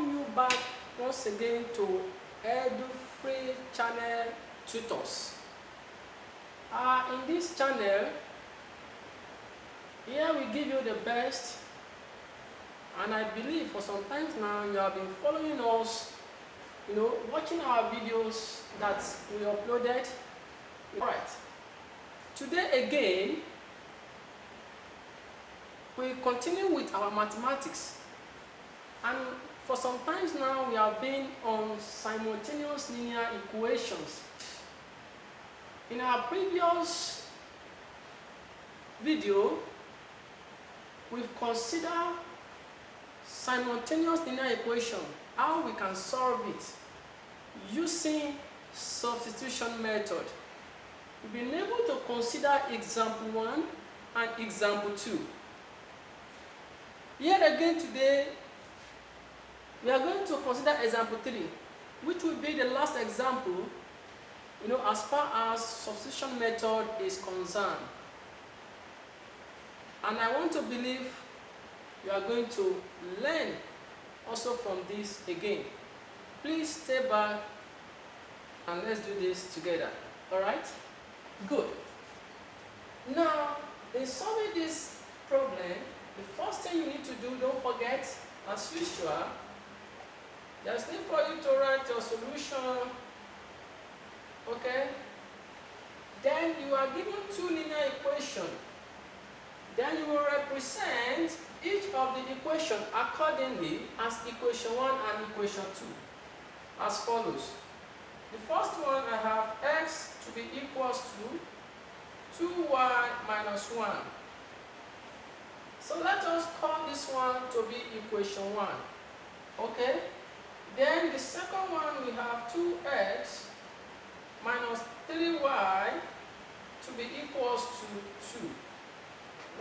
welcome you back once again to Edu Free Channel Tutors. In this channel, here we give you the best, and I believe for some time now you have been following us, watching our videos that we uploaded. Alright, today again we continue with our mathematics, and for some times now we have been on simultaneous linear equations. In our previous video, we've considered simultaneous linear equation, how we can solve it using substitution method. We've been able to consider example 1 and example 2. Yet again today, we are going to consider example 3, which will be the last example, as far as substitution method is concerned. And I want to believe you are going to learn also from this again. Please stay back and let's do this together. Alright? Good. Now, in solving this problem, the first thing you need to do, don't forget, as usual, there's need for you to write your solution. Okay? Then you are given two linear equations. Then you will represent each of the equations accordingly as equation 1 and equation 2, as follows. The first one, I have x to be equals to 2y minus 1. So let us call this one to be equation 1. Okay? Then the second one, we have 2x minus 3y to be equals to 2.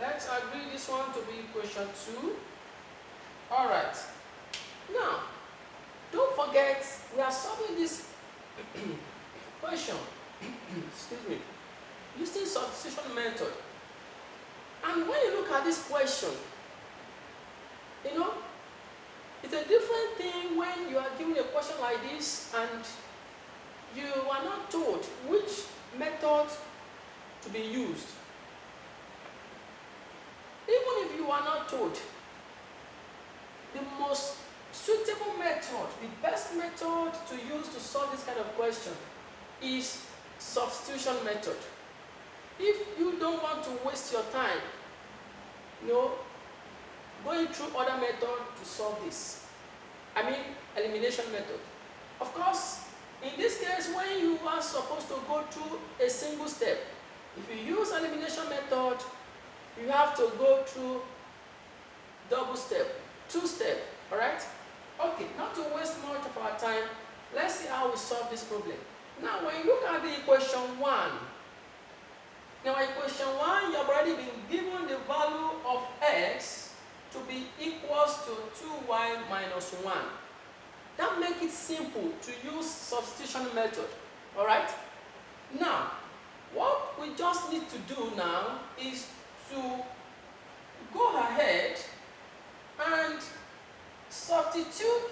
Let's agree this one to be equation 2. Alright. Now, don't forget, we are solving this equation excuse me, using substitution method. And when you look at this question, it's a different thing when you are given a question like this and you are not told which method to be used. Even if you are not told, the most suitable method, the best method to use to solve this kind of question is substitution method. If you don't want to waste your time, going through other methods to solve this, elimination method. Of course, in this case, when you are supposed to go through a single step, if you use elimination method, you have to go through double step, 2 step, alright? Okay, not to waste much of our time, let's see how we solve this problem. Now, when you look at the equation 1, now equation 1, you have already been given the value of x to be equals to 2y minus 1. That makes it simple to use substitution method, alright? Now, what we just need to do now is to go ahead and substitute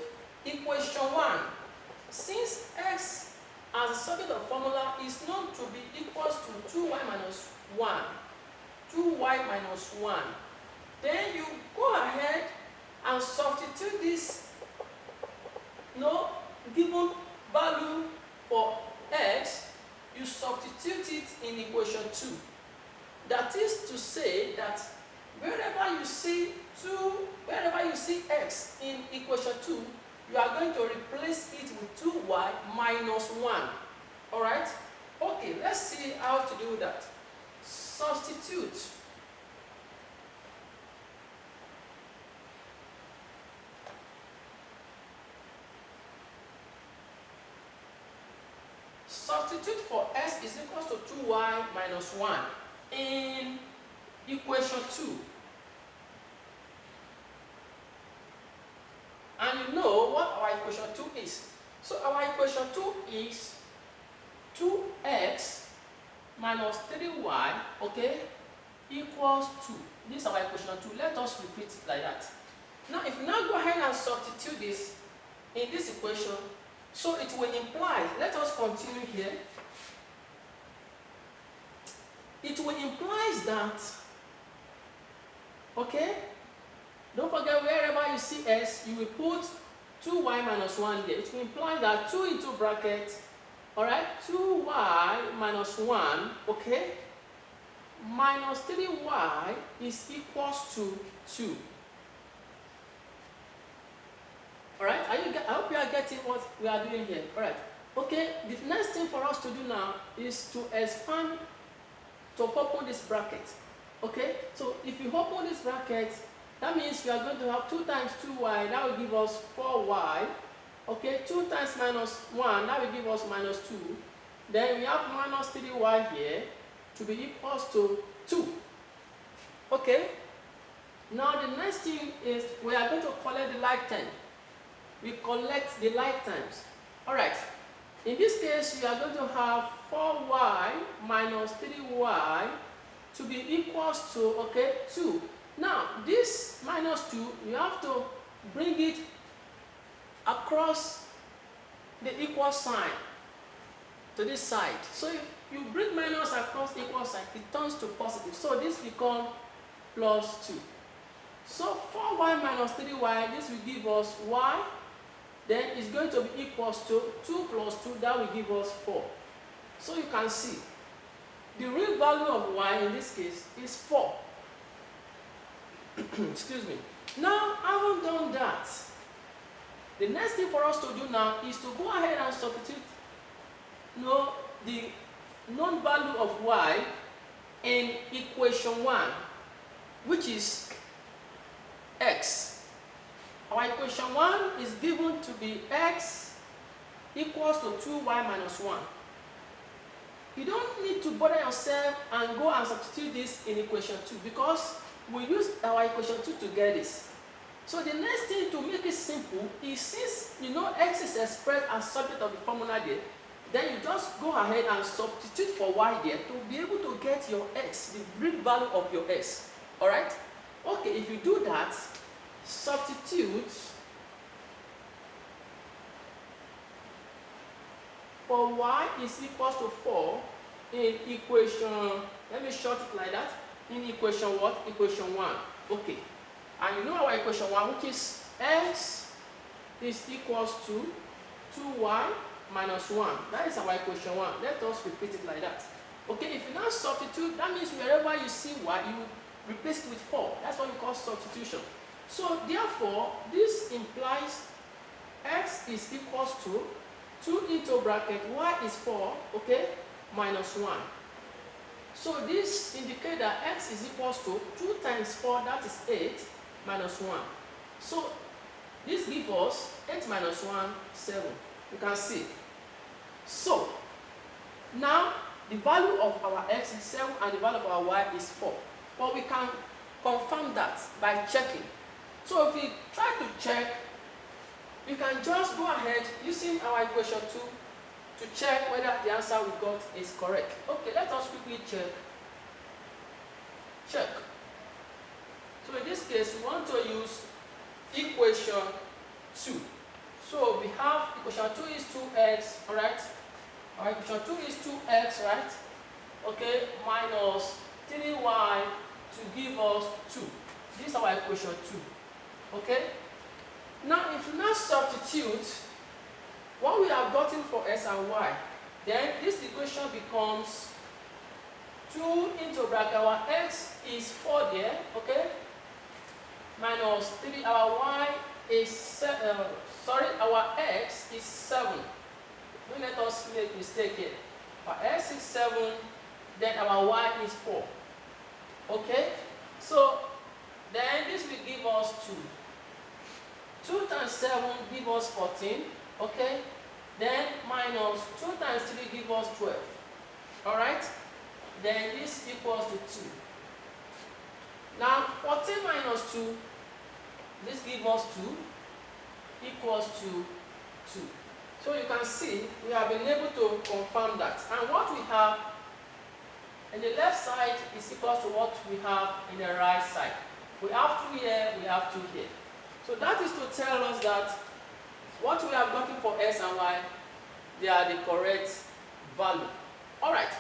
equation 1. Since x as a subject of formula is known to be equals to 2y minus 1, 2y minus 1, then you go ahead and substitute this given value for x, you substitute it in equation 2. That is to say that wherever you see x in equation 2, you are going to replace it with 2y minus 1. Alright? Okay, let's see how to do that. Substitute. Substitute for x is equal to 2y minus 1 in equation 2. And you know what our equation 2 is. So our equation 2 is 2x minus 3y, okay, equals 2. This is our equation 2. Let us repeat it like that. Now, if you now go ahead and substitute this, in this equation, so it will imply, let us continue here, it will imply that, okay, don't forget wherever you see s, you will put 2y minus 1 there. It will imply that 2 into bracket, alright, 2y minus 1, okay, minus 3y is equals to 2. Alright, I hope you are getting what we are doing here. Alright, okay, the next thing for us to do now is to expand, to open this bracket. Okay, so if you open this bracket, that means we are going to have 2 times 2y, that will give us 4y. Okay, 2 times minus 1, that will give us minus 2. Then we have minus 3y here to be equals to 2. Okay, now the next thing is we are going to collect the like term. We collect the like terms. Alright, in this case, you are going to have 4y minus 3y to be equals to, okay, 2. Now, this minus 2, you have to bring it across the equal sign to this side. So if you bring minus across equal sign, it turns to positive. So this becomes plus 2. So 4y minus 3y, this will give us y. Then it's going to be equals to 2 plus 2, that will give us 4. So you can see, the real value of y in this case is 4. Excuse me. Now, having done that, the next thing for us to do now is to go ahead and substitute the known value of y in equation 1, which is x. Our equation 1 is given to be x equals to 2y minus 1. You don't need to bother yourself and go and substitute this in equation 2 because we use our equation 2 to get this. So the next thing to make it simple is, since you know x is expressed as subject of the formula there, then you just go ahead and substitute for y there to be able to get your x, the real value of your x. Alright? Okay, if you do that, substitute for y is equals to 4 in equation, let me short it like that, in equation what? Equation 1. Okay. And you know our equation 1, which is x is equals to 2y minus 1. That is our equation 1. Let us repeat it like that. Okay, if you now substitute, that means wherever you see y, you replace it with 4. That's what we call substitution. So therefore, this implies x is equals to 2 into bracket y is 4, okay, minus 1. So this indicates that x is equals to 2 times 4, that is 8, minus 1. So this gives us 8 minus 1, 7. You can see. So now the value of our x is 7 and the value of our y is 4. But we can confirm that by checking. So if we try to check, we can just go ahead using our equation 2 to check whether the answer we got is correct. Okay, let us quickly check. Check. So in this case, we want to use equation 2. So we have equation 2 is 2x, alright? Our equation 2 is 2x, right? Okay, minus 3y to give us 2. This is our equation 2. Okay? Now, if you now substitute what we have gotten for x and y, then this equation becomes 2 into bracket, our x is 4 there, okay? Minus 3, our y is, our x is 7. Don't let us make mistake here. Our x is 7, then our y is 4. Okay? So, then this will give us 2. 2 times 7 give us 14, okay? Then minus 2 times 3 give us 12. Alright? Then this equals to 2. Now 14 minus 2, this gives us 2, equals to 2. So you can see we have been able to confirm that. And what we have in the left side is equal to what we have in the right side. We have 2 here, we have 2 here. So that is to tell us that What we have gotten for x and y, they are the correct value. Alright,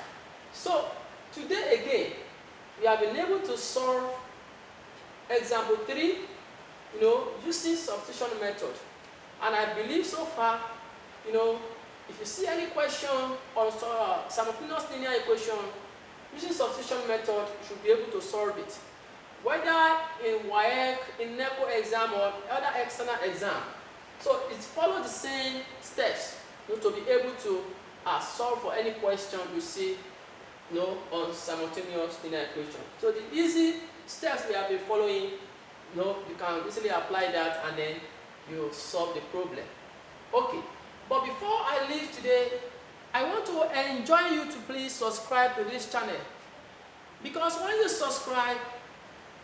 so today again, we have been able to solve example 3, using substitution method. And I believe so far, if you see any question on simultaneous linear equation using substitution method, you should be able to solve it. Whether in WAEC, in NECO exam, or other external exam. So it follows the same steps to be able to solve for any question you see on simultaneous linear equation. So the easy steps we have been following, you can easily apply that and then you solve the problem. Okay, but before I leave today, I want to enjoin you to please subscribe to this channel, because when you subscribe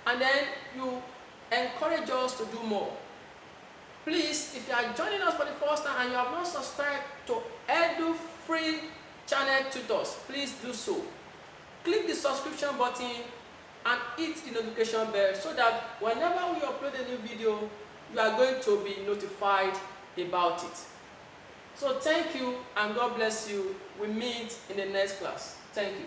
and then you encourage us to do more. Please, if you are joining us for the first time and you have not subscribed to Edu Free Channel Tutors, please do so. Click the subscription button and hit the notification bell so that whenever we upload a new video, you are going to be notified about it. So thank you and God bless you. We meet in the next class. Thank you.